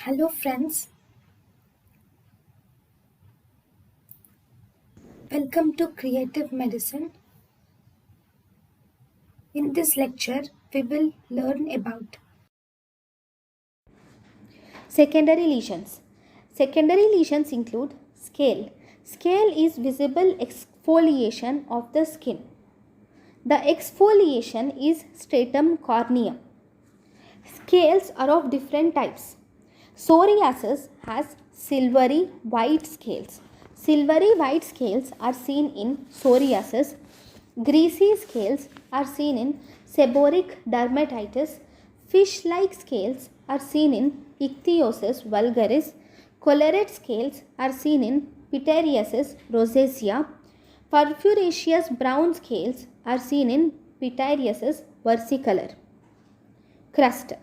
Hello, friends. Welcome to Creative Medicine. In this lecture, we will learn about Secondary lesions. Secondary lesions include scale. Scale is visible exfoliation of the skin. The exfoliation is stratum corneum. Scales are of different types. Psoriasis has silvery white scales. Silvery white scales are seen in psoriasis. Greasy scales are seen in seborrheic dermatitis. Fish-like scales are seen in ichthyosis vulgaris. Colored scales are seen in pityriasis rosacea. Purpuraceous brown scales are seen in pityriasis versicolor. Crust.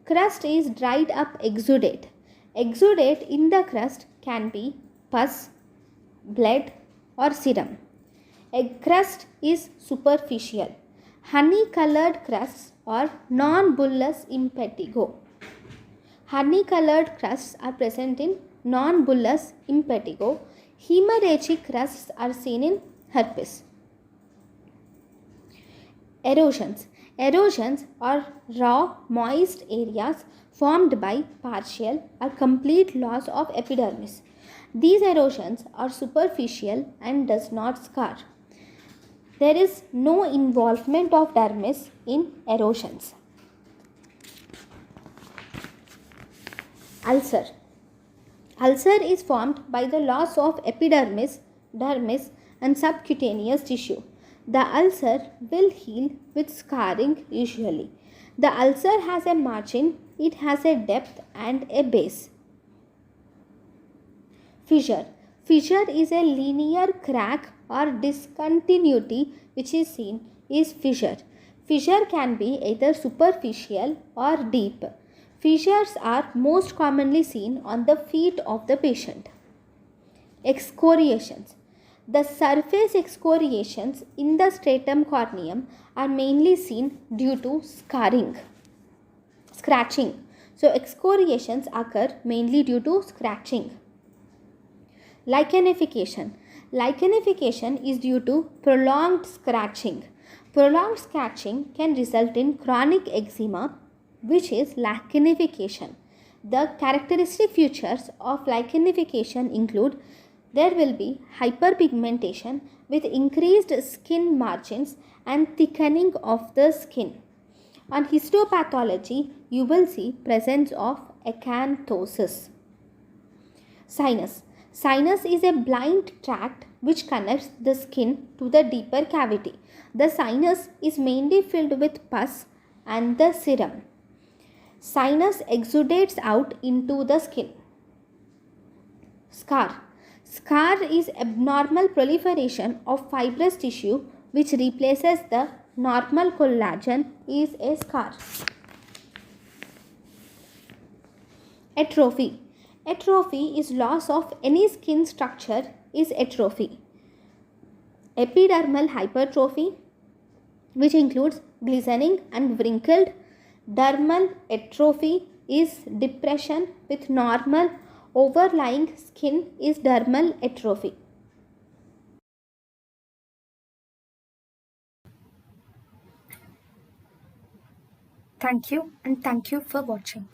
Crust is dried up exudate. Exudate in the crust can be pus, blood or serum. Egg crust is superficial. Honey colored crusts are non-bullous impetigo. Honey colored crusts are present in non-bullous impetigo. Hemorrhagic crusts are seen in herpes. Erosions. Erosions are raw, moist areas formed by partial or complete loss of epidermis. These erosions are superficial and does not scar. There is no involvement of dermis in erosions. Ulcer. Ulcer is formed by the loss of epidermis, dermis and subcutaneous tissue. The ulcer will heal with scarring usually. The ulcer has a margin, it has a depth and a base. Fissure. Fissure is a linear crack or discontinuity which is seen is fissure. Fissure can be either superficial or deep. Fissures are most commonly seen on the feet of the patient. Excoriations. The surface excoriations in the stratum corneum are mainly seen due to scratching. So excoriations occur mainly due to scratching. Lichenification. Lichenification is due to prolonged scratching. Prolonged scratching can result in chronic eczema, which is lichenification. The characteristic features of lichenification include there will be hyperpigmentation with increased skin margins and thickening of the skin. On histopathology, you will see presence of acanthosis. Sinus. Sinus is a blind tract which connects the skin to the deeper cavity. The sinus is mainly filled with pus and the serum. Sinus exudates out into the skin. Scar. Scar is abnormal proliferation of fibrous tissue which replaces the normal collagen is a scar. Atrophy. Atrophy is loss of any skin structure is atrophy. Epidermal hypertrophy, which includes glistening and wrinkled. Dermal atrophy is depression with normal overlying skin is dermal atrophy. thank you and thank you for watching.